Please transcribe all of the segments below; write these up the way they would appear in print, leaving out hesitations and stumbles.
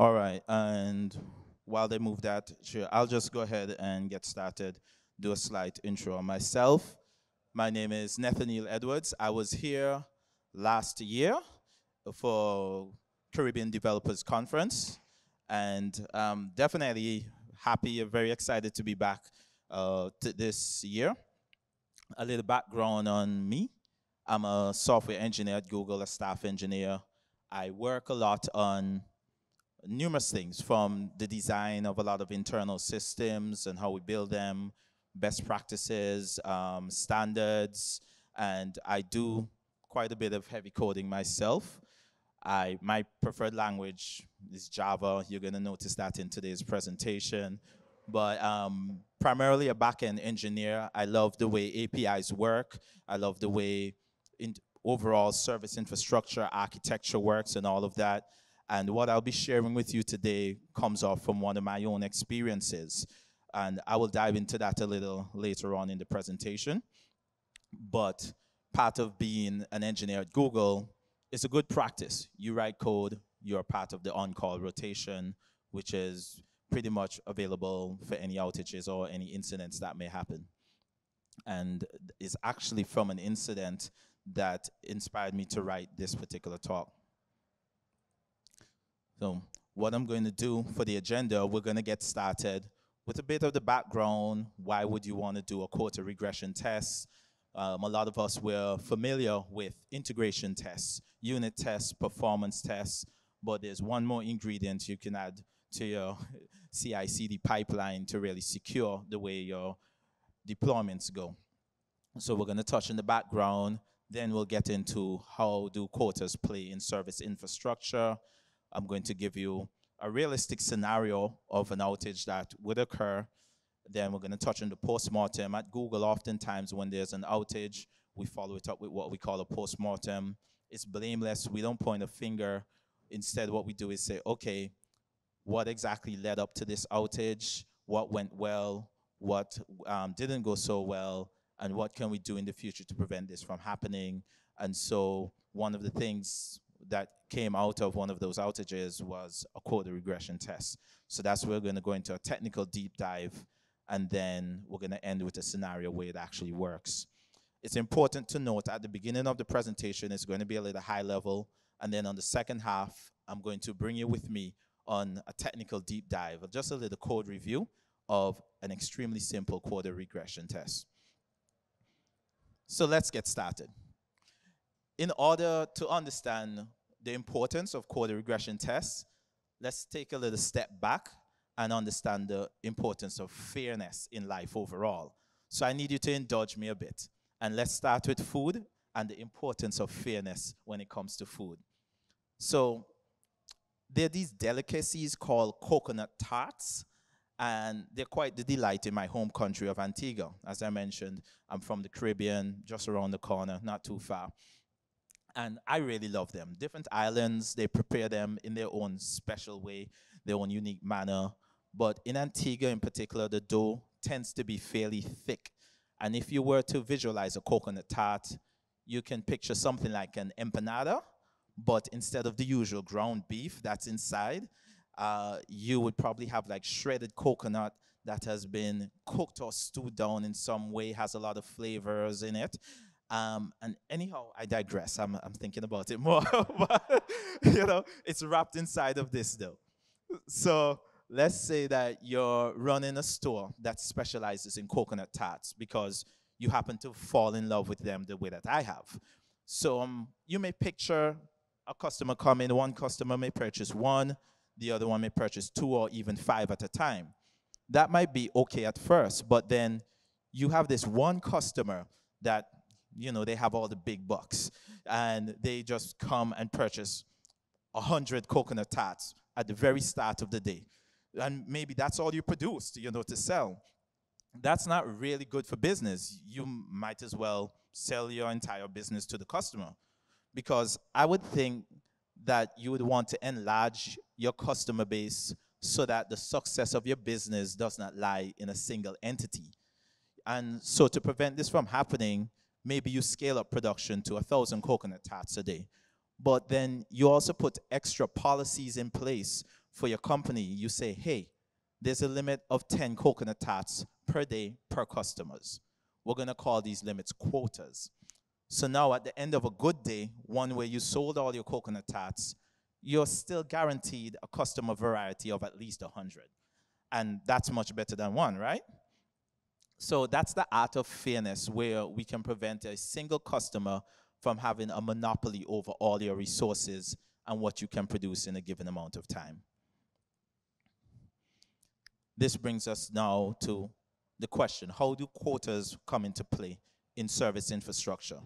All right, and while they move that, sure, I'll just go ahead and get started, do a slight intro on myself. My name is Nethaneel Edwards. I was here last year for Caribbean Developers Conference, and definitely happy and very excited to be back this year. A little background on me. I'm a software engineer at Google, a staff engineer. I work a lot on numerous things, from the design of a lot of internal systems and how we build them, best practices, standards, and I do quite a bit of heavy coding myself. My preferred language is Java. You're going to notice that in today's presentation. But primarily a back-end engineer. I love the way APIs work. I love the way overall service infrastructure architecture works and all of that. And what I'll be sharing with you today comes off from one of my own experiences. And I will dive into that a little later on in the presentation. But part of being an engineer at Google is a good practice. You write code, you're part of the on-call rotation, which is pretty much available for any outages or any incidents that may happen. And is actually from an incident that inspired me to write this particular talk. So what I'm going to do for the agenda, we're going to get started with a bit of the background. Why would you want to do a quota regression test? A lot of us were familiar with integration tests, unit tests, performance tests, but there's one more ingredient you can add to your CI/CD pipeline to really secure the way your deployments go. So we're going to touch on the background, then we'll get into how do quotas play in service infrastructure. I'm going to give you a realistic scenario of an outage that would occur. Then we're going to touch on the postmortem. At Google, oftentimes when there's an outage, we follow it up with what we call a postmortem. It's blameless. We don't point a finger. Instead, what we do is say, okay, what exactly led up to this outage? What went well? What didn't go so well? And what can we do in the future to prevent this from happening? And so one of the things that came out of one of those outages was a quota regression test. So that's where we're going to go into a technical deep dive, and then we're going to end with a scenario where it actually works. It's important to note at the beginning of the presentation, it's going to be a little high level, and then on the second half, I'm going to bring you with me on a technical deep dive, just a little code review of an extremely simple quota regression test. So let's get started. In order to understand the importance of quota regression tests, let's take a little step back and understand the importance of fairness in life overall. So I need you to indulge me a bit. And let's start with food and the importance of fairness when it comes to food. So there are these delicacies called coconut tarts, and they're quite the delight in my home country of Antigua. As I mentioned, I'm from the Caribbean, just around the corner, not too far. And I really love them. Different islands, they prepare them in their own special way, their own unique manner. But in Antigua in particular, the dough tends to be fairly thick. And if you were to visualize a coconut tart, you can picture something like an empanada, but instead of the usual ground beef that's inside, you would probably have like shredded coconut that has been cooked or stewed down in some way, has a lot of flavors in it. And anyhow, I digress. I'm thinking about it more. But, it's wrapped inside of this though. So let's say that you're running a store that specializes in coconut tarts because you happen to fall in love with them the way that I have. So you may picture a customer come in. One customer may purchase one, the other one may purchase two or even five at a time. That might be okay at first, but then you have this one customer that they have all the big bucks, and they just come and purchase 100 coconut tarts at the very start of the day. And maybe that's all you produced, to sell. That's not really good for business. You might as well sell your entire business to the customer, because I would think that you would want to enlarge your customer base so that the success of your business does not lie in a single entity. And so to prevent this from happening, maybe you scale up production to 1,000 coconut tarts a day. But then you also put extra policies in place for your company. You say, hey, there's a limit of 10 coconut tarts per day per customers. We're going to call these limits quotas. So now at the end of a good day, one where you sold all your coconut tarts, you're still guaranteed a customer variety of at least 100. And that's much better than one, right? So that's the art of fairness, where we can prevent a single customer from having a monopoly over all your resources and what you can produce in a given amount of time. This brings us now to the question, how do quotas come into play in service infrastructure?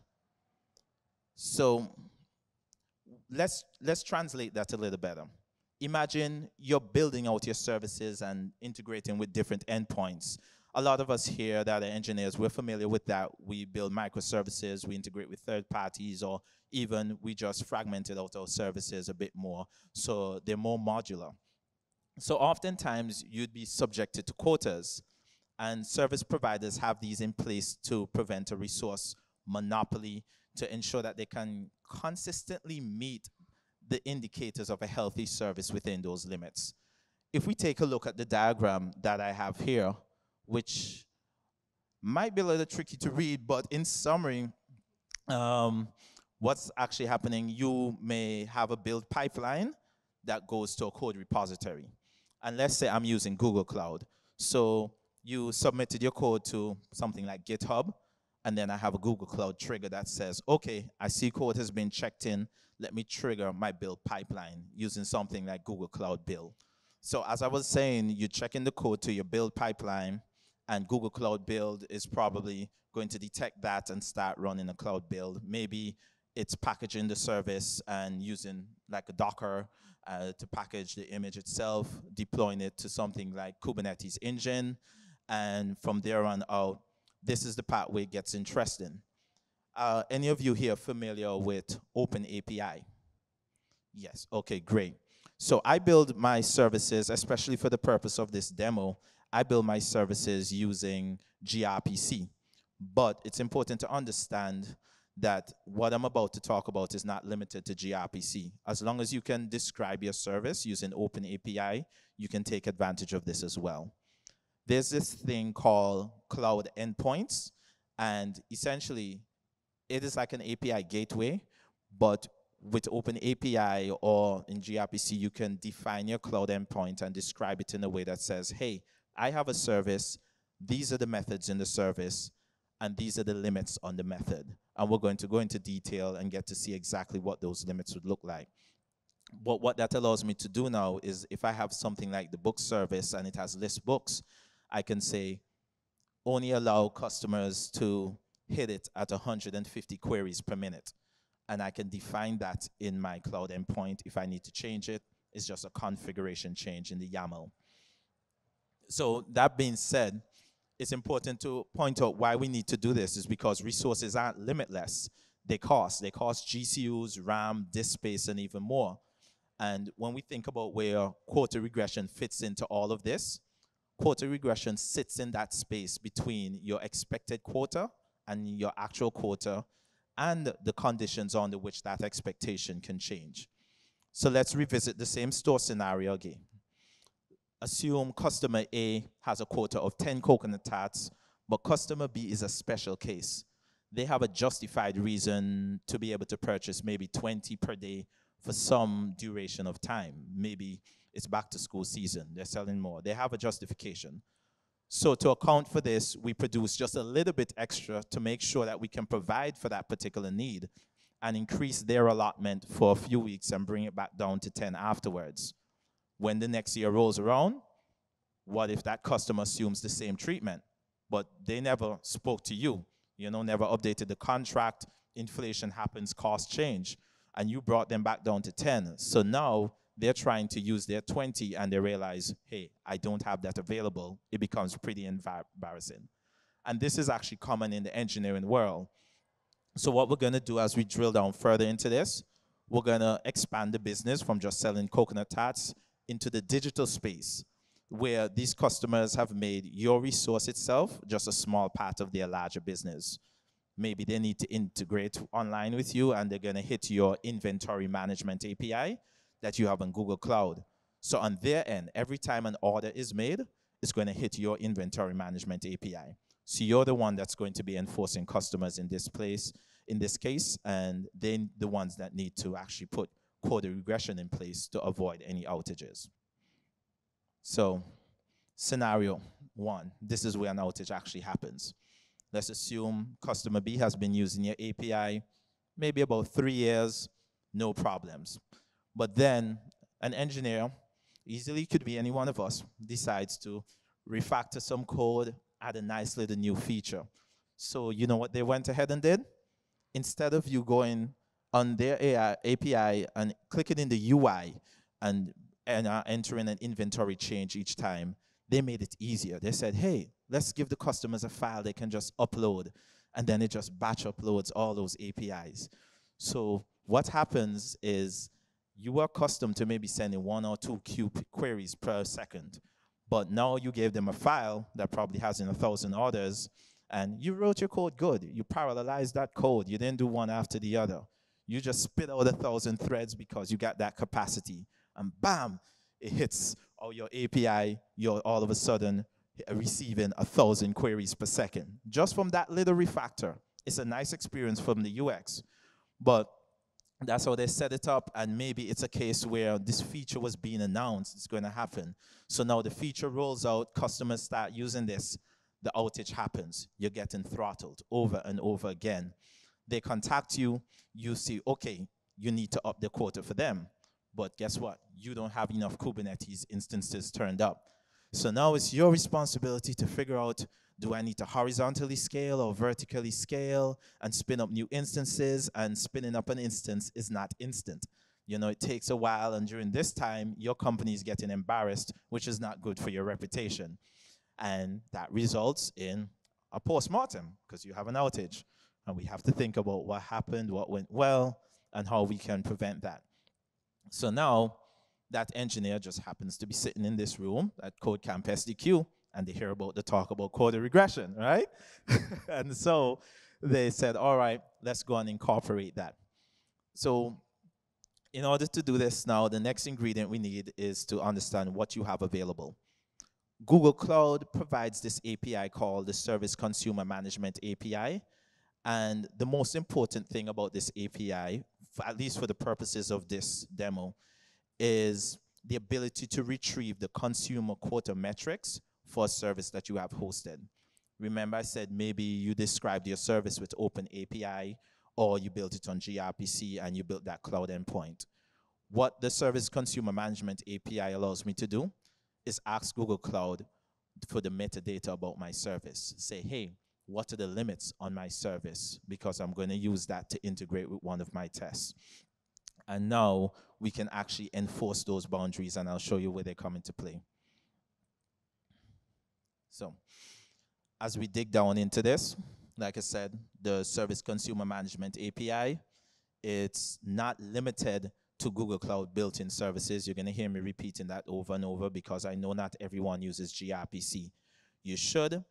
So let's translate that a little better. Imagine you're building out your services and integrating with different endpoints. A lot of us here that are engineers, we're familiar with that. We build microservices, we integrate with third parties, or even we just fragmented out our services a bit more, so they're more modular. So oftentimes you'd be subjected to quotas, and service providers have these in place to prevent a resource monopoly, to ensure that they can consistently meet the indicators of a healthy service within those limits. If we take a look at the diagram that I have here, which might be a little tricky to read, but in summary, what's actually happening, you may have a build pipeline that goes to a code repository. And let's say I'm using Google Cloud. So you submitted your code to something like GitHub, and then I have a Google Cloud trigger that says, okay, I see code has been checked in. Let me trigger my build pipeline using something like Google Cloud Build. So as I was saying, you check in the code to your build pipeline, and Google Cloud Build is probably going to detect that and start running a cloud build. Maybe it's packaging the service and using like a Docker to package the image itself, deploying it to something like Kubernetes engine, and from there on out, this is the part where it gets interesting. Any of you here familiar with OpenAPI? Yes, okay, great. So I build my services, especially for the purpose of this demo, I build my services using gRPC. But it's important to understand that what I'm about to talk about is not limited to gRPC. As long as you can describe your service using OpenAPI, you can take advantage of this as well. There's this thing called cloud endpoints, and essentially it is like an API gateway, but with OpenAPI or in gRPC, you can define your cloud endpoint and describe it in a way that says, hey, I have a service, these are the methods in the service, and these are the limits on the method. And we're going to go into detail and get to see exactly what those limits would look like. But what that allows me to do now is if I have something like the book service and it has list books, I can say only allow customers to hit it at 150 queries per minute. And I can define that in my cloud endpoint. If I need to change it, it's just a configuration change in the YAML. So that being said, it's important to point out why we need to do this is because resources aren't limitless. They cost GCUs, RAM, disk space, and even more. And when we think about where quota regression fits into all of this, quota regression sits in that space between your expected quota and your actual quota and the conditions under which that expectation can change. So let's revisit the same store scenario again. Assume customer A has a quota of 10 coconut tarts, but customer B is a special case. They have a justified reason to be able to purchase maybe 20 per day for some duration of time. Maybe it's back to school season, they're selling more. They have a justification. So to account for this, we produce just a little bit extra to make sure that we can provide for that particular need and increase their allotment for a few weeks and bring it back down to 10 afterwards. When the next year rolls around, what if that customer assumes the same treatment, but they never spoke to you, never updated the contract, inflation happens, costs change, and you brought them back down to 10. So now they're trying to use their 20 and they realize, hey, I don't have that available. It becomes pretty embarrassing. And this is actually common in the engineering world. So what we're gonna do as we drill down further into this, we're gonna expand the business from just selling coconut tarts into the digital space, where these customers have made your resource itself just a small part of their larger business. maybe they need to integrate online with you, and they're going to hit your inventory management API that you have on Google Cloud. So on their end, every time an order is made, it's going to hit your inventory management API. So you're the one that's going to be enforcing customers in this case, and then the ones that need to actually put quota regression in place to avoid any outages. So scenario 1, this is where an outage actually happens. Let's assume customer B has been using your API maybe about 3 years, no problems. But then an engineer, easily could be any one of us, decides to refactor some code, add a nice little new feature. So you know what they went ahead and did? Instead of you going on their API and clicking in the UI and entering an inventory change each time, they made it easier. They said, hey, let's give the customers a file they can just upload, and then it just batch uploads all those APIs. So what happens is you are accustomed to maybe sending 1 or 2 queries per second, but now you gave them a file that probably has 1,000 orders, and you wrote your code good. You parallelized that code. You didn't do one after the other. You just spit out 1,000 threads because you got that capacity, and bam, it hits your API. You're all of a sudden receiving 1,000 queries per second just from that little refactor. It's a nice experience from the UX, but that's how they set it up, and maybe it's a case where this feature was being announced, it's going to happen. So now the feature rolls out, customers start using this, the outage happens. You're getting throttled over and over again. They contact you, you see, okay, you need to up the quota for them. But guess what? You don't have enough Kubernetes instances turned up. So now it's your responsibility to figure out, do I need to horizontally scale or vertically scale and spin up new instances? And spinning up an instance is not instant. You know, it takes a while, and during this time, your company is getting embarrassed, which is not good for your reputation. And that results in a postmortem, because you have an outage. And we have to think about what happened, what went well, and how we can prevent that. So now, that engineer just happens to be sitting in this room at CodeCampSDQ, and they hear about the talk about quota regression, right? And so they said, all right, let's go and incorporate that. So in order to do this now, the next ingredient we need is to understand what you have available. Google Cloud provides this API called the Service Consumer Management API. And the most important thing about this API, at least for the purposes of this demo, is the ability to retrieve the consumer quota metrics for a service that you have hosted. Remember I said maybe you described your service with Open API, or you built it on gRPC and you built that cloud endpoint. What the Service Consumer Management API allows me to do is ask Google Cloud for the metadata about my service. Say, hey, what are the limits on my service? Because I'm going to use that to integrate with one of my tests. And now we can actually enforce those boundaries, and I'll show you where they come into play. So as we dig down into this, like I said, the Service Consumer Management API, it's not limited to Google Cloud built-in services. You're going to hear me repeating that over and over because I know not everyone uses gRPC. You should,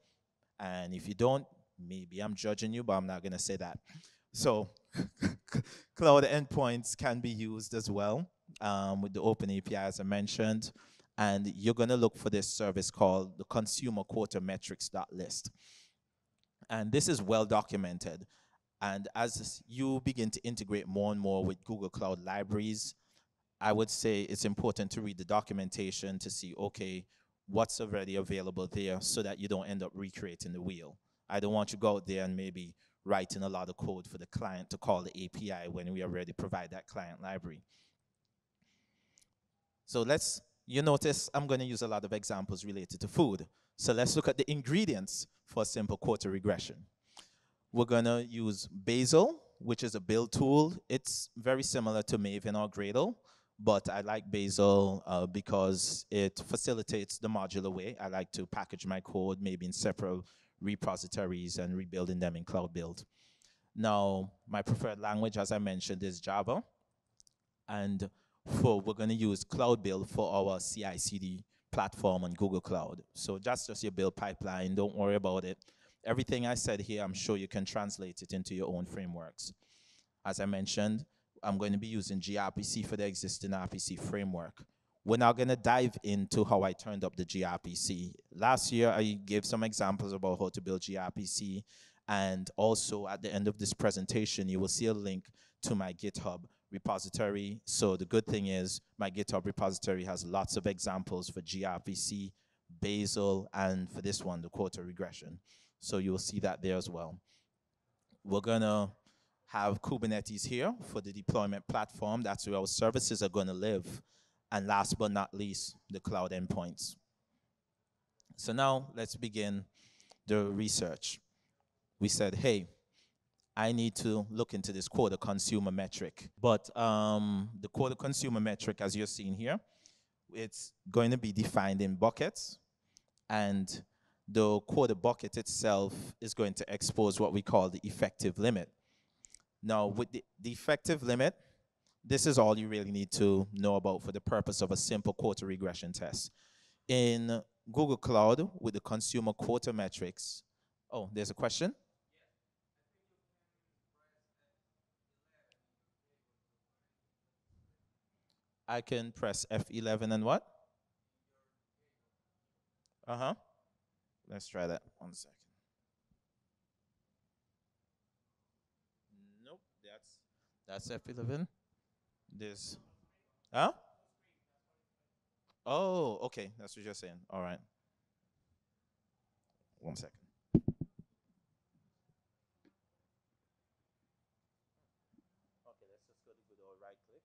and if you don't, maybe I'm judging you, but I'm not going to say that. So cloud endpoints can be used as well with the Open API, as I mentioned. And you're going to look for this service called the consumer quota metrics.list. And this is well documented. And as you begin to integrate more and more with Google Cloud libraries, I would say it's important to read the documentation to see, okay, what's already available there so that you don't end up recreating the wheel. I don't want you to go out there and maybe writing a lot of code for the client to call the API when we already provide that client library. So you notice I'm going to use a lot of examples related to food. So let's look at the ingredients for a simple quota regression. We're going to use Bazel, which is a build tool. It's very similar to Maven or Gradle, but I like Bazel because it facilitates the modular way. I like to package my code maybe in separate repositories and rebuilding them in Cloud Build. Now, my preferred language, as I mentioned, is Java. And we're going to use Cloud Build for our CI/CD platform on Google Cloud. So that's just your build pipeline. Don't worry about it. everything I said here, I'm sure you can translate it into your own frameworks. As I mentioned, I'm going to be using gRPC for the existing RPC framework. We're now going to dive into how I turned up the gRPC. Last year, I gave some examples about how to build gRPC, and also at the end of this presentation, you will see a link to my GitHub repository. So the good thing is my GitHub repository has lots of examples for gRPC, Bazel, and for this one, the quota regression. So you will see that there as well. We're gonna have Kubernetes here for the deployment platform. That's where our services are gonna live. And last but not least, the cloud endpoints. So now let's begin the research. We said, hey, I need to look into this quota consumer metric. But the quota consumer metric, as you're seeing here, it's going to be defined in buckets, and the quota bucket itself is going to expose what we call the effective limit. Now, with the effective limit, this is all you really need to know about for the purpose of a simple quota regression test. In Google Cloud, with the consumer quota metrics, oh, there's a question? I can press F11 and what? Uh-huh. Let's try that. 1 second. Nope, that's F11. This, huh? Oh, okay, that's what you're saying. All right. 1 second. Okay, let's just go to good old right click.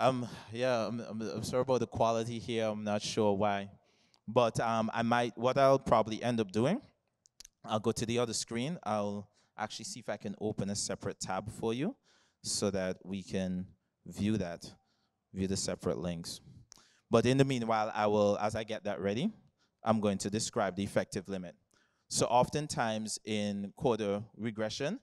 Okay. Yeah, I'm sorry about the quality here. I'm not sure why. But what I'll probably end up doing, I'll go to the other screen. I'll actually see if I can open a separate tab for you so that we can view the separate links. But in the meanwhile, as I get that ready, I'm going to describe the effective limit. So oftentimes in quota regression,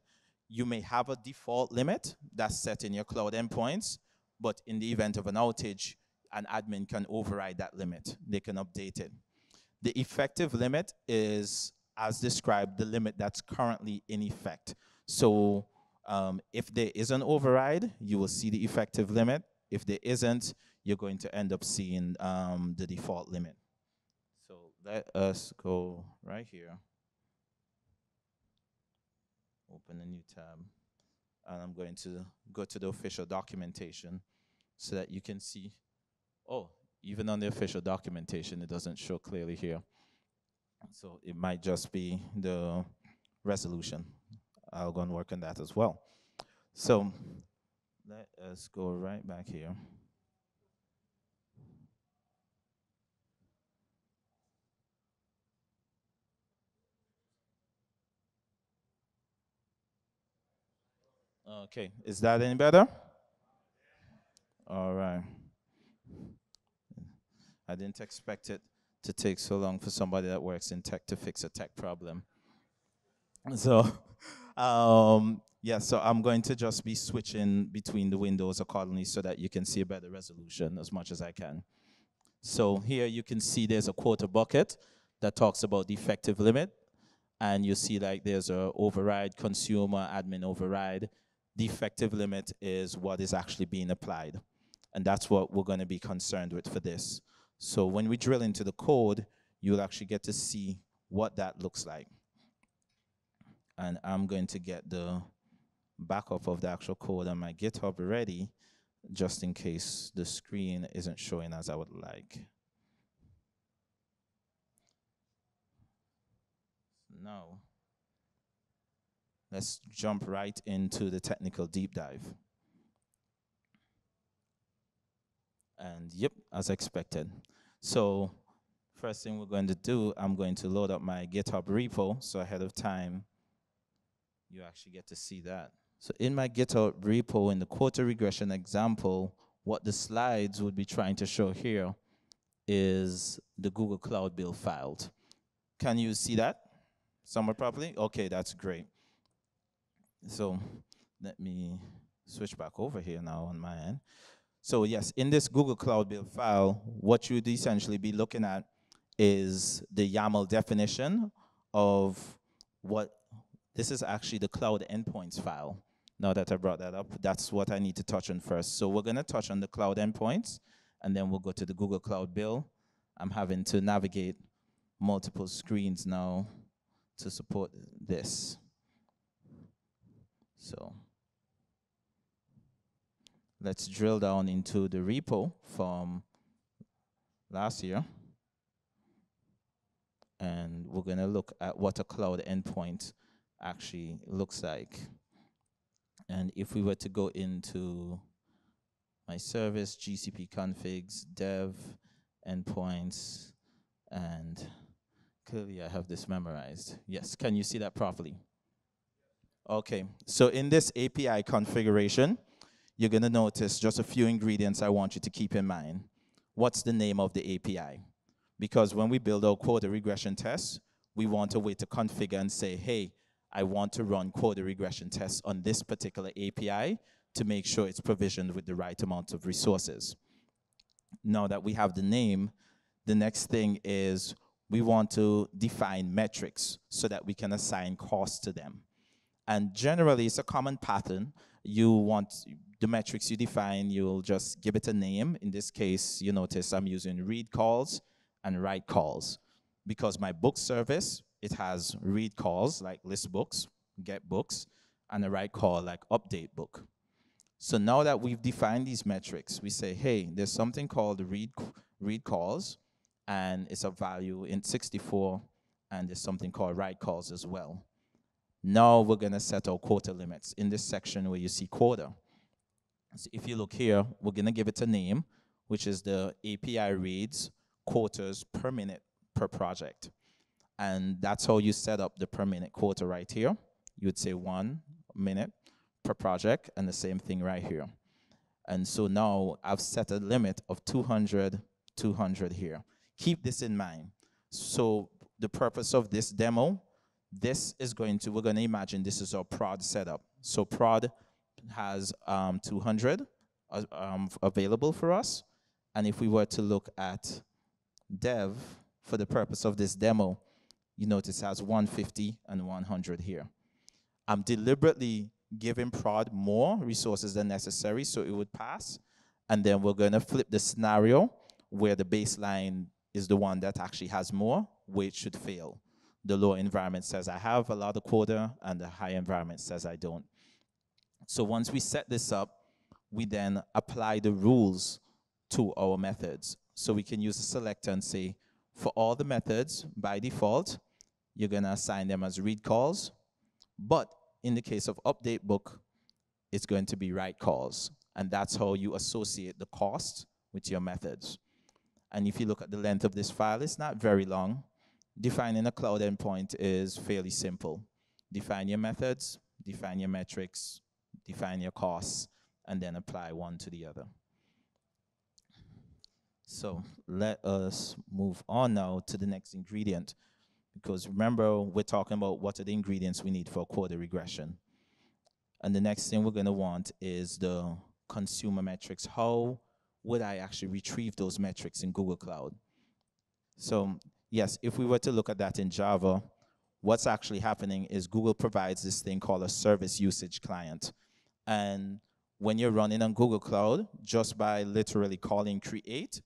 you may have a default limit that's set in your cloud endpoints, but in the event of an outage, an admin can override that limit. They can update it. The effective limit is, as described, the limit that's currently in effect. So if there is an override, you will see the effective limit. If there isn't, you're going to end up seeing the default limit. So let us go right here. Open a new tab. And I'm going to go to the official documentation so that you can see. Oh, even on the official documentation, it doesn't show clearly here. So it might just be the resolution. I'll go and work on that as well. So let us go right back here. Okay, is that any better? All right. I didn't expect it to take so long for somebody that works in tech to fix a tech problem. So, yeah, so I'm going to just be switching between the windows accordingly so that you can see a better resolution as much as I can. So here you can see there's a quota bucket that talks about the effective limit. And you see like there's a override, consumer, admin override. The effective limit is what is actually being applied. And that's what we're going to be concerned with for this. So when we drill into the code, you'll actually get to see what that looks like. And I'm going to get the backup of the actual code on my GitHub ready, just in case the screen isn't showing as I would like. Now, let's jump right into the technical deep dive. And yep, as expected. So first thing we're going to do, I'm going to load up my GitHub repo, so ahead of time, you actually get to see that. So in my GitHub repo, in the quota regression example, what the slides would be trying to show here is the Google Cloud build file. Can you see that somewhere properly? Okay, that's great. So let me switch back over here now on my end. So yes, in this Google Cloud Build file, what you'd essentially be looking at is the YAML definition of what, this is actually the cloud endpoints file. Now that I brought that up, that's what I need to touch on first. So we're gonna touch on the cloud endpoints, and then we'll go to the Google Cloud Build. I'm having to navigate multiple screens now to support this. So let's drill down into the repo from last year. And we're going to look at what a cloud endpoint actually looks like. And if we were to go into my service, GCP configs, dev, endpoints, and clearly I have this memorized. Yes, can you see that properly? Okay, so in this API configuration, you're going to notice just a few ingredients I want you to keep in mind. What's the name of the API? Because when we build our quota regression tests, we want a way to configure and say, hey, I want to run quota regression tests on this particular API to make sure it's provisioned with the right amount of resources. Now that we have the name, the next thing is we want to define metrics so that we can assign costs to them. And generally, it's a common pattern. You want the metrics you define, you'll just give it a name. In this case, you notice I'm using read calls and write calls. Because my book service, it has read calls like list books, get books, and a write call like update book. So now that we've defined these metrics, we say, hey, there's something called read calls, and it's a value in 64, and there's something called write calls as well. Now we're going to set our quota limits in this section where you see quota. So if you look here, we're going to give it a name, which is the API reads quotas per minute per project. And that's how you set up the per minute quota right here. You would say 1 minute per project, and the same thing right here. And so now I've set a limit of 200, 200 here. Keep this in mind. So the purpose of this demo, this is going to, we're going to imagine this is our prod setup. So prod has 200 available for us. And if we were to look at dev for the purpose of this demo, you notice it has 150 and 100 here. I'm deliberately giving prod more resources than necessary so it would pass. And then we're going to flip the scenario where the baseline is the one that actually has more, where it should fail. The low environment says I have a lot of quota, and the high environment says I don't. So once we set this up, we then apply the rules to our methods. So we can use a selector and say, for all the methods, by default, you're going to assign them as read calls. But in the case of update book, it's going to be write calls. And that's how you associate the cost with your methods. And if you look at the length of this file, it's not very long. Defining a cloud endpoint is fairly simple. Define your methods, define your metrics, define your costs, and then apply one to the other. So let us move on now to the next ingredient, because remember, we're talking about what are the ingredients we need for quota regression. And the next thing we're going to want is the consumer metrics. How would I actually retrieve those metrics in Google Cloud? So yes, if we were to look at that in Java, what's actually happening is Google provides this thing called a service usage client. And when you're running on Google Cloud, just by literally calling create,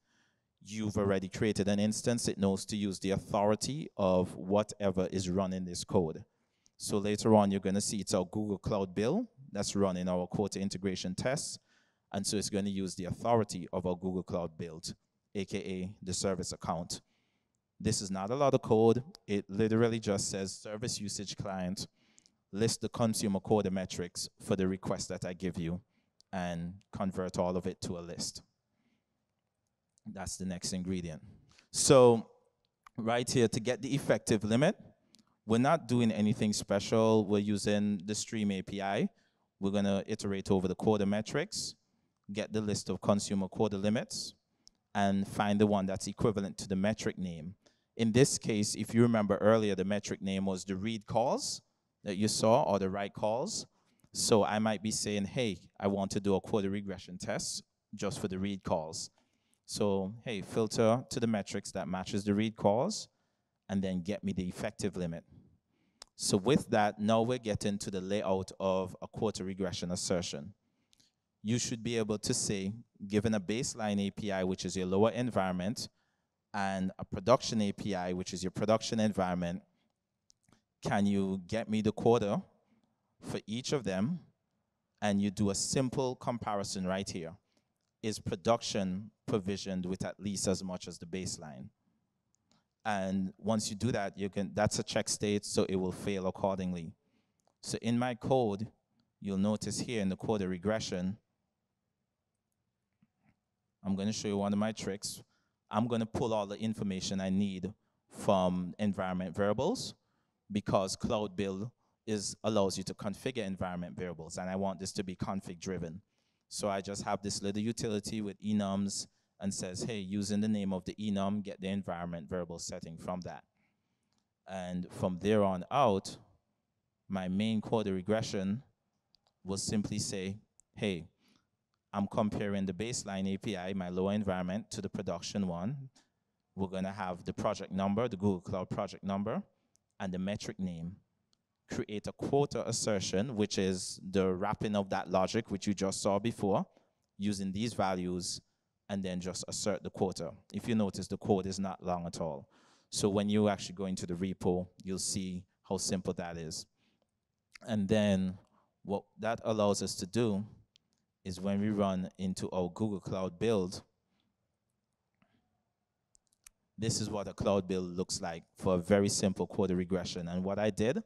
you've already created an instance. It knows to use the authority of whatever is running this code. So later on, you're going to see it's our Google Cloud Build that's running our quota integration tests. And so it's going to use the authority of our Google Cloud Build, aka the service account. This is not a lot of code. It literally just says service usage client, list the consumer quota metrics for the request that I give you, and convert all of it to a list. That's the next ingredient. So right here, to get the effective limit, we're not doing anything special. We're using the Stream API. We're going to iterate over the quota metrics, get the list of consumer quota limits, and find the one that's equivalent to the metric name. In this case, if you remember earlier, the metric name was the read calls that you saw, or the write calls. So I might be saying, hey, I want to do a quota regression test just for the read calls. So, hey, filter to the metrics that matches the read calls, and then get me the effective limit. So with that, now we're getting to the layout of a quota regression assertion. You should be able to say, given a baseline API, which is your lower environment, and a production API, which is your production environment, can you get me the quota for each of them? And you do a simple comparison right here. Is production provisioned with at least as much as the baseline? And once you do that, that's a check state, so it will fail accordingly. So in my code, you'll notice here in the quota regression, I'm going to show you one of my tricks. I'm going to pull all the information I need from environment variables, because Cloud Build allows you to configure environment variables, and I want this to be config driven. So I just have this little utility with enums and says, hey, using the name of the enum, get the environment variable setting from that. And from there on out, my main quota regression will simply say, hey, I'm comparing the baseline API, my lower environment, to the production one. We're going to have the project number, the Google Cloud project number, and the metric name. Create a quota assertion, which is the wrapping of that logic, which you just saw before, using these values, and then just assert the quota. If you notice, the code is not long at all. So when you actually go into the repo, you'll see how simple that is. And then what that allows us to do is when we run into our Google Cloud build, this is what a cloud build looks like for a very simple quota regression. And what I did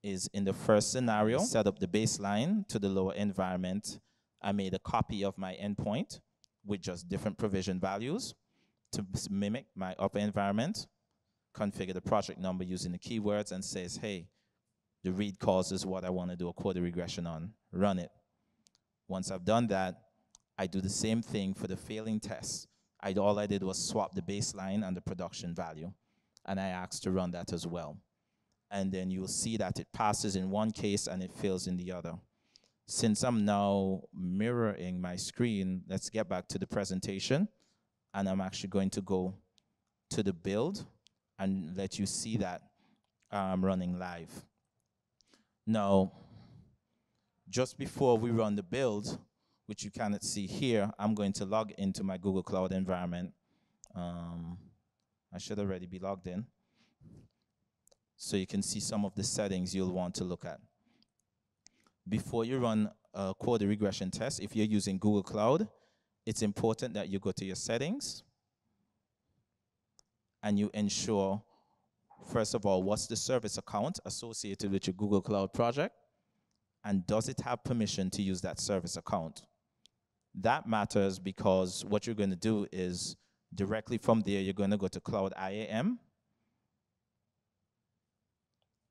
is, in the first scenario, set up the baseline to the lower environment. I made a copy of my endpoint with just different provision values to mimic my upper environment, configure the project number using the keywords, and says, hey, the read calls is what I want to do a quota regression on. Run it. Once I've done that, I do the same thing for the failing test. All I did was swap the baseline and the production value, and I asked to run that as well. And then you'll see that it passes in one case and it fails in the other. Since I'm now mirroring my screen, let's get back to the presentation, and I'm actually going to go to the build and let you see that I'm running live. Now, just before we run the build, which you cannot see here, I'm going to log into my Google Cloud environment. I should already be logged in. So you can see some of the settings you'll want to look at. Before you run a quota regression test, if you're using Google Cloud, it's important that you go to your settings and you ensure, first of all, what's the service account associated with your Google Cloud project, and does it have permission to use that service account? That matters because what you're going to do is directly from there, you're going to go to Cloud IAM,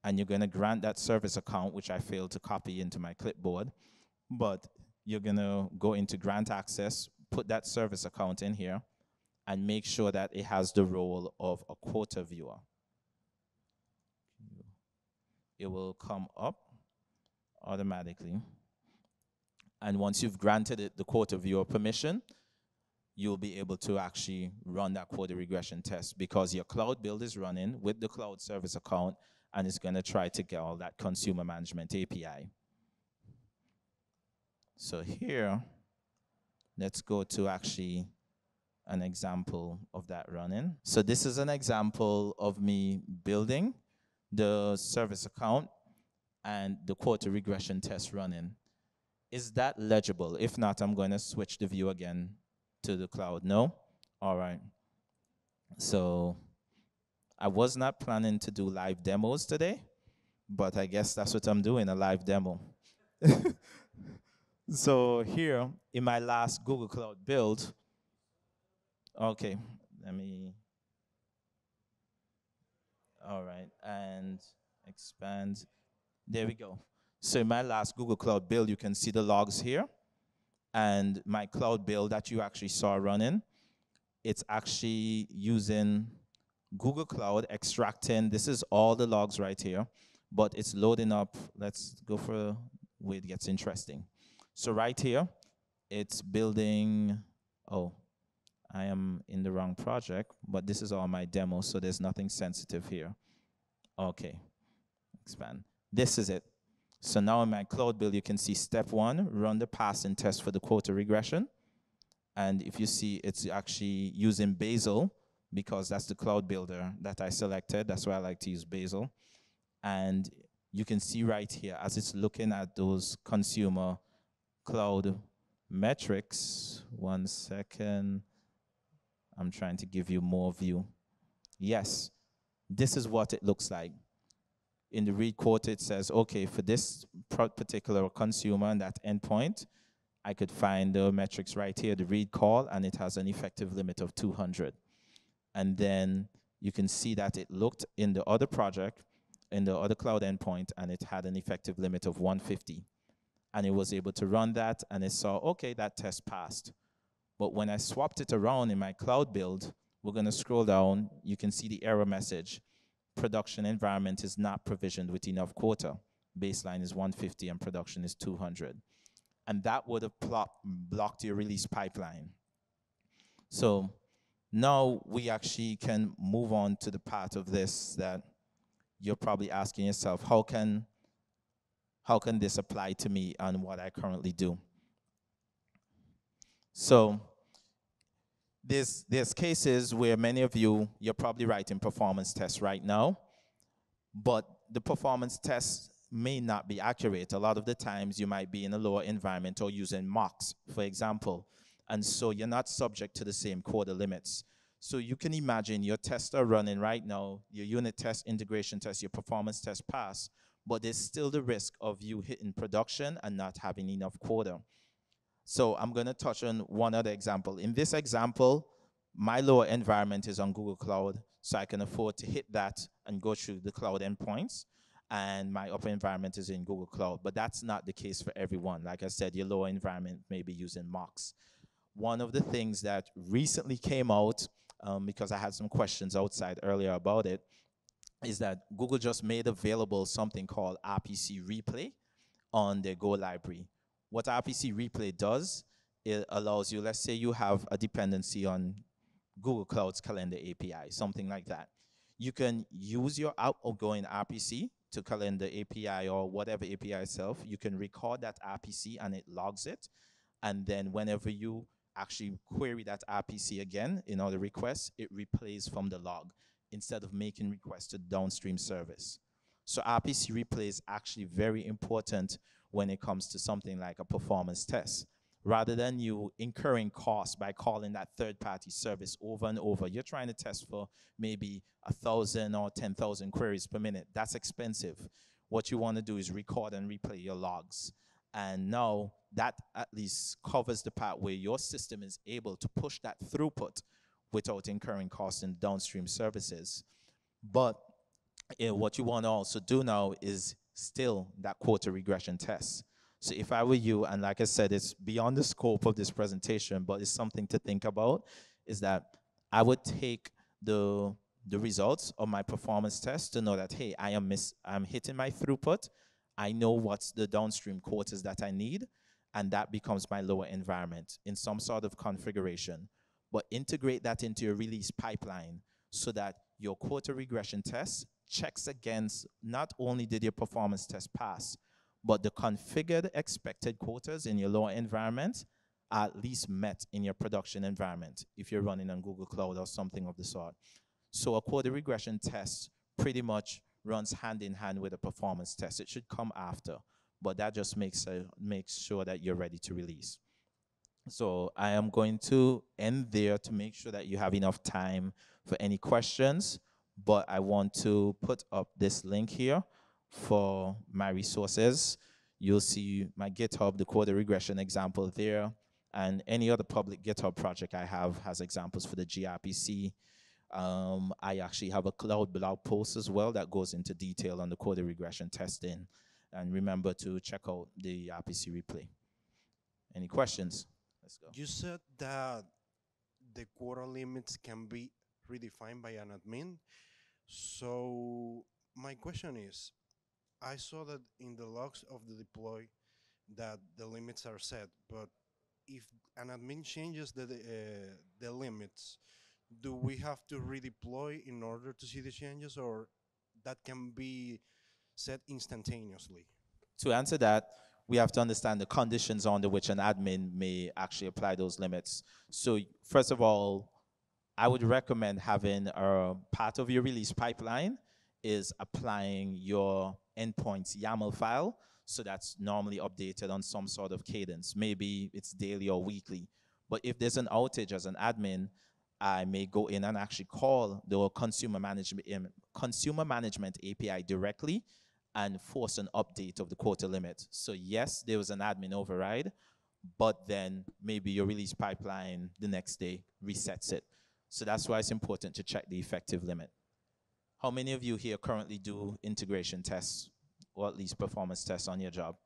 and you're going to grant that service account, which I failed to copy into my clipboard, but you're going to go into grant access, put that service account in here, and make sure that it has the role of a quota viewer. It will come up automatically. And once you've granted it the quota viewer permission, you'll be able to actually run that quota regression test, because your cloud build is running with the cloud service account, and it's going to try to get all that consumer management API. So here, let's go to actually an example of that running. So this is an example of me building the service account and the quota regression test running. Is that legible? If not, I'm going to switch the view again to the cloud. No? All right. So I was not planning to do live demos today, but I guess that's what I'm doing, a live demo. So here, in my last Google Cloud build, okay, let me, all right, and expand. There we go. So in my last Google Cloud build, you can see the logs here, and my cloud build that you actually saw running, it's actually using Google Cloud, extracting, this is all the logs right here, but it's loading up, let's go for where it gets interesting. So right here, it's building, oh, I am in the wrong project, but this is all my demo, so there's nothing sensitive here. Okay, expand. This is it. So now in my cloud build, you can see step 1, run the passing test for the quota regression. And if you see, it's actually using Bazel because that's the cloud builder that I selected. That's why I like to use Bazel. And you can see right here, as it's looking at those consumer cloud metrics. 1 second. I'm trying to give you more view. Yes, this is what it looks like. In the read quote, it says, okay, for this particular consumer and that endpoint, I could find the metrics right here, the read call, and it has an effective limit of 200. And then you can see that it looked in the other project, in the other cloud endpoint, and it had an effective limit of 150. And it was able to run that, and it saw, okay, that test passed. But when I swapped it around in my cloud build, we're going to scroll down. You can see the error message. Production environment is not provisioned with enough quota. Baseline is 150 and production is 200. And that would have blocked your release pipeline. So now we actually can move on to the part of this that you're probably asking yourself, how can this apply to me and what I currently do? So there's cases where many of you're probably writing performance tests right now, but the performance tests may not be accurate. A lot of the times you might be in a lower environment or using mocks, for example, and so you're not subject to the same quota limits. So you can imagine your tests are running right now, your unit test, integration test, your performance test pass, but there's still the risk of you hitting production and not having enough quota. So I'm going to touch on one other example. In this example, my lower environment is on Google Cloud, so I can afford to hit that and go through the cloud endpoints. And my upper environment is in Google Cloud, but that's not the case for everyone. Like I said, your lower environment may be using mocks. One of the things that recently came out, because I had some questions outside earlier about it, is that Google just made available something called RPC Replay on their Go library. What RPC Replay does, it allows you, let's say you have a dependency on Google Cloud's Calendar API, something like that. You can use your outgoing RPC to Calendar API or whatever API itself. You can record that RPC and it logs it. And then whenever you actually query that RPC again in other requests, it replays from the log instead of making requests to downstream service. So RPC replay is actually very important when it comes to something like a performance test. Rather than you incurring costs by calling that third-party service over and over, you're trying to test for maybe 1,000 or 10,000 queries per minute. That's expensive. What you want to do is record and replay your logs. And now that at least covers the part where your system is able to push that throughput without incurring costs in downstream services. But what you want to also do now is still that quota regression test. So if I were you, and like I said, it's beyond the scope of this presentation, but it's something to think about, is that I would take the results of my performance test to know that, hey, I'm hitting my throughput. I know what's the downstream quotas that I need, and that becomes my lower environment in some sort of configuration. But integrate that into your release pipeline so that your quota regression test checks against not only did your performance test pass, but the configured expected quotas in your lower environment are at least met in your production environment if you're running on Google Cloud or something of the sort. So a quota regression test pretty much runs hand in hand with a performance test. It should come after, but that just makes sure that you're ready to release. So I am going to end there to make sure that you have enough time for any questions, but I want to put up this link here for my resources. You'll see my GitHub, the quota regression example there, and any other public GitHub project I have has examples for the gRPC. I actually have a cloud blog post as well that goes into detail on the quota regression testing. And remember to check out the RPC replay. Any questions? Let's go. You said that the quota limits can be redefined by an admin. So my question is, I saw that in the logs of the deploy, that the limits are set. But if an admin changes the limits, do we have to redeploy in order to see the changes, or that can be set instantaneously? To answer that, we have to understand the conditions under which an admin may actually apply those limits. So first of all, I would recommend having a part of your release pipeline is applying your endpoints YAML file. So that's normally updated on some sort of cadence. Maybe it's daily or weekly. But if there's an outage as an admin, I may go in and actually call the consumer management API directly and force an update of the quota limit. So yes, there was an admin override, but then maybe your release pipeline the next day resets it. So that's why it's important to check the effective limit. How many of you here currently do integration tests or at least performance tests on your job?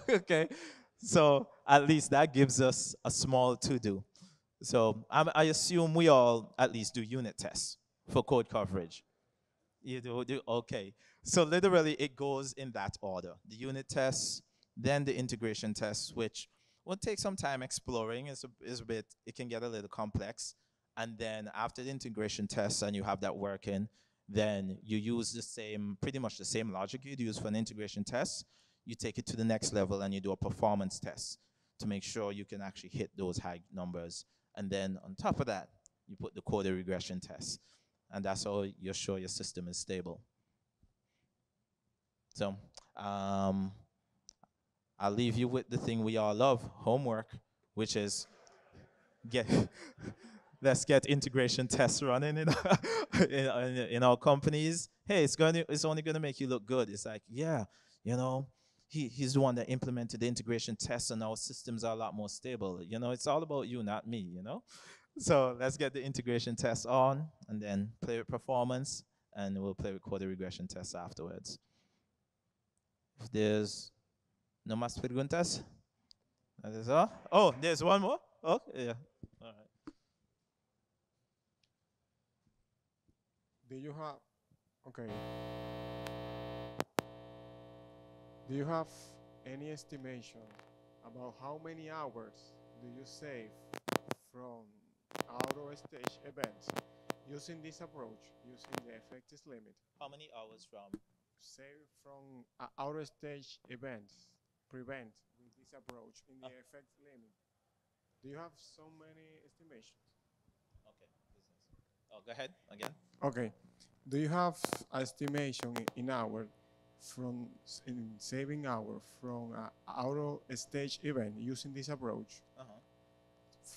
Okay, so at least that gives us a small to do. So I assume we all at least do unit tests for code coverage. You do okay. So literally, it goes in that order: the unit tests, then the integration tests, which will take some time exploring. Is a bit. It can get a little complex, and then after the integration tests, and you have that working, then you use the same, pretty much the same logic you'd use for an integration test. You take it to the next level, and you do a performance test to make sure you can actually hit those high numbers. And then on top of that, you put the quota regression test, and that's how you're sure your system is stable. So I'll leave you with the thing we all love, homework, which is get let's get integration tests running in in our companies. Hey, it's only gonna make you look good. It's like, yeah, you know, he's the one that implemented the integration tests, and our systems are a lot more stable. You know, it's all about you, not me. You know, so let's get the integration tests on, and then play with performance, and we'll play with quota regression tests afterwards. If there's no más preguntas, that is all. Oh, there's one more. Okay, yeah. All right. Do you have okay? Do you have any estimation about how many hours do you save from out of stage events using this approach, using the effective limit? How many hours from? Save from out of stage events prevent with this approach in the effect limit. Do you have so many estimations? Okay. Oh, go ahead again. Okay. Do you have estimation in hour from in saving hour from out of stage event using this approach Uh-huh.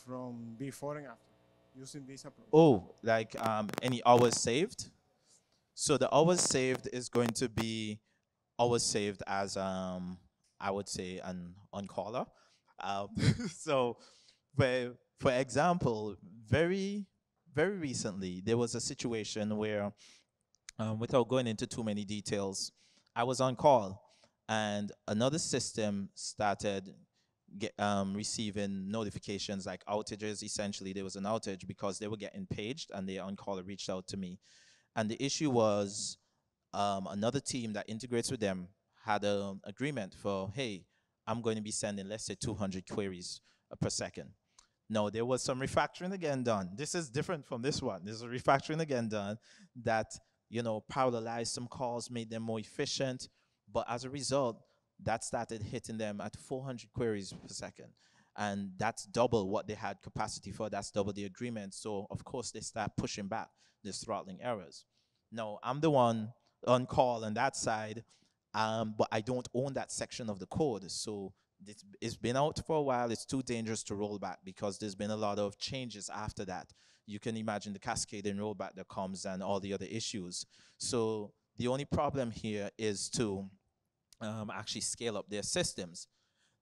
from before and after using this approach? Oh, like any hours saved? So the hours saved is going to be hours saved as I would say an on-caller. Um, so for example, very recently there was a situation where without going into too many details, I was on call and another system started receiving notifications like outages. Essentially, there was an outage because they were getting paged and the on-caller reached out to me. And the issue was another team that integrates with them had an agreement for, hey, I'm going to be sending, let's say, 200 queries per second. No, there was some refactoring again done. This is different from this one. There's a refactoring again done that, parallelized some calls, made them more efficient. But as a result, that started hitting them at 400 queries per second. And that's double what they had capacity for. That's double the agreement. So, of course, they start pushing back these throttling errors. No, I'm the one on call on that side, but I don't own that section of the code. So it's been out for a while. It's too dangerous to roll back because there's been a lot of changes after that. You can imagine the cascading rollback that comes and all the other issues. So the only problem here is to actually scale up their systems.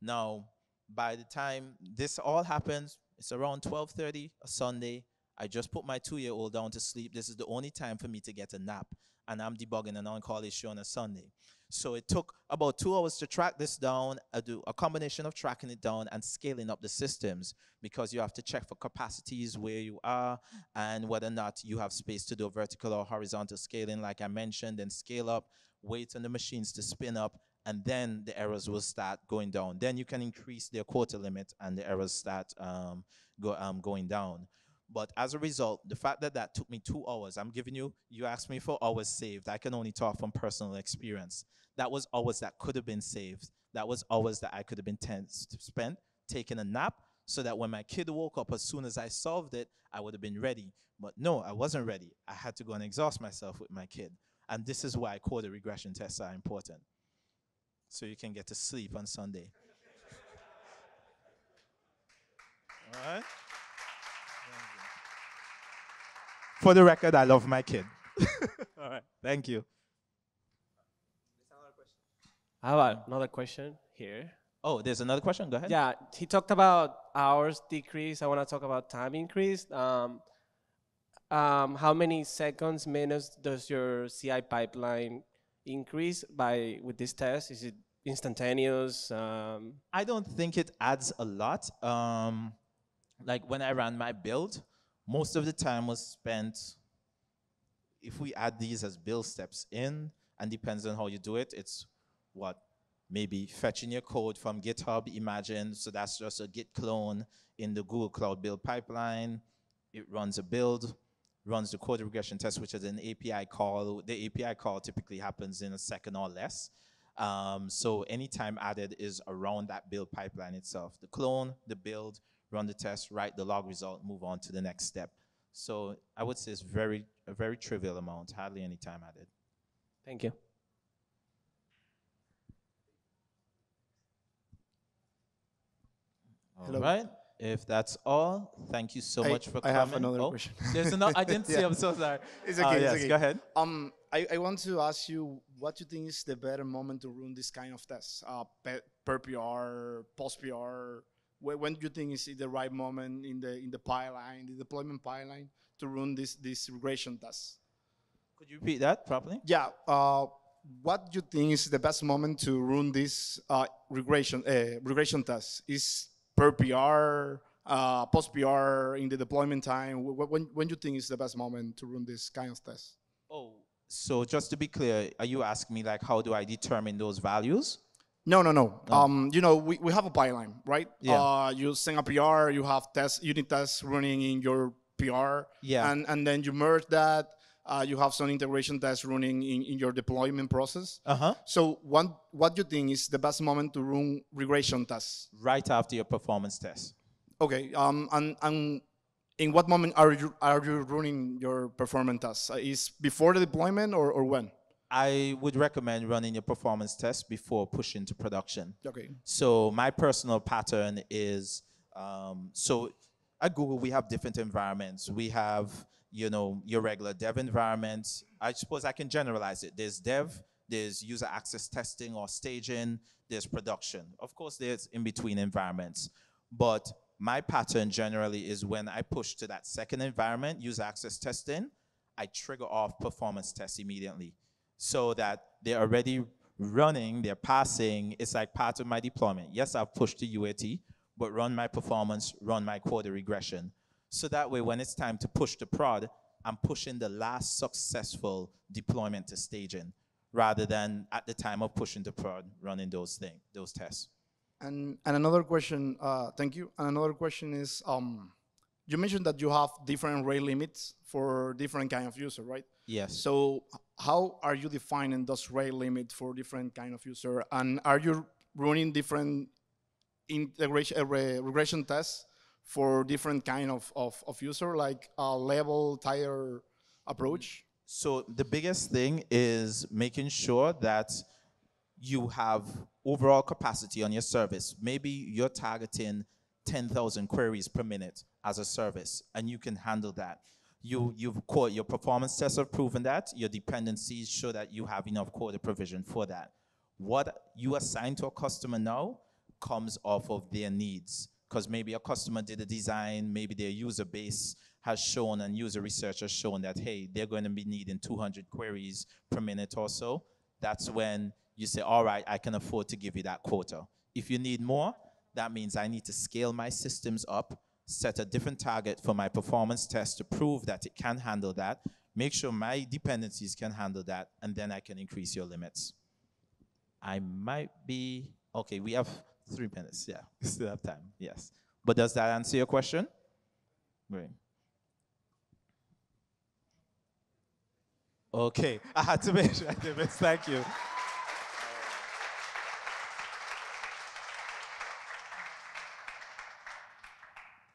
Now, by the time this all happens, it's around 12:30 a Sunday. I just put my 2-year-old down to sleep. This is the only time for me to get a nap. And I'm debugging an on-call issue on a Sunday. So it took about 2 hours to track this down, do a combination of tracking it down and scaling up the systems, because you have to check for capacities where you are and whether or not you have space to do vertical or horizontal scaling, like I mentioned, and scale up, wait on the machines to spin up, and then the errors will start going down. Then you can increase their quota limit and the errors start going down. But as a result, the fact that that took me 2 hours, I'm giving you, you asked me for hours saved. I can only talk from personal experience. That was hours that could have been saved. That was hours that I could have been spent taking a nap, so that when my kid woke up, as soon as I solved it, I would have been ready. But no, I wasn't ready. I had to go and exhaust myself with my kid. And this is why quota regression tests are important. So you can get to sleep on Sunday. All right? For the record, I love my kid. All right. Thank you. I have another question here. Oh, there's another question. Go ahead. Yeah, he talked about hours decrease. I want to talk about time increase. How many seconds, minutes does your CI pipeline increase by with this test? Is it instantaneous? I don't think it adds a lot. Like when I ran my build, most of the time was spent, if we add these as build steps in, and depends on how you do it, it's what, maybe fetching your code from GitHub, imagine, so that's just a Git clone in the Google Cloud build pipeline. It runs a build, runs the code regression test, which is an API call. The API call typically happens in a second or less. So any time added is around that build pipeline itself. The clone, the build, run the test, write the log result, move on to the next step. So I would say it's a very trivial amount, hardly any time added. Thank you. All right. If that's all, thank you so much for coming. I have another question. There's another. I didn't see. I'm so sorry. It's okay. Yes, it's okay. go ahead. I want to ask you what you think is the better moment to run this kind of tests, per PR, post PR. When do you think is the right moment in the pipeline, the deployment pipeline, to run this regression test? Could you repeat that properly? Yeah. What do you think is the best moment to run this regression test? Is per PR, post PR, in the deployment time? When do you think is the best moment to run this kind of test? Oh, so just to be clear, are you asking me like how do I determine those values? No. Oh. You know, we have a pipeline, right? Yeah. You send a PR, you have unit tests running in your PR, Yeah. and then you merge that. You have some integration tests running in your deployment process. So what do you think is the best moment to run regression tests? Right after your performance test. Okay. And in what moment are you running your performance tests? Is before the deployment or when? I would recommend running your performance test before pushing to production. Okay. So my personal pattern is, so at Google, we have different environments. We have, you know, your regular dev environment. I suppose I can generalize it. There's dev, there's user access testing or staging, there's production. Of course, there's in-between environments. But my pattern generally is when I push to that second environment, user access testing, I trigger off performance tests immediately so that they're already running, they're passing. It's like part of my deployment. Yes, I've pushed to UAT, but run my performance, run my quota regression. So that way, when it's time to push to prod, I'm pushing the last successful deployment to staging, rather than at the time of pushing to prod, running those tests. And another question, thank you. And another question is, you mentioned that you have different rate limits for different kind of user, right? Yes. So how are you defining those rate limits for different kind of user? And are you running different integration regression tests for different kind of user, like a level tier approach? So the biggest thing is making sure that you have overall capacity on your service. Maybe you're targeting 10,000 queries per minute as a service, and you can handle that. Your performance tests have proven that. Your dependencies show that you have enough quota provision for that. What you assign to a customer now comes off of their needs, because maybe a customer did a design, maybe their user base has shown and user research has shown that, hey, they're going to be needing 200 queries per minute or so, that's when you say, all right, I can afford to give you that quota. If you need more, that means I need to scale my systems up, set a different target for my performance test to prove that it can handle that, make sure my dependencies can handle that, and then I can increase your limits. I might be, okay, we have 3 minutes, yeah, we still have time, yes. But does that answer your question? Great. Okay, I had to make sure I did this, thank you.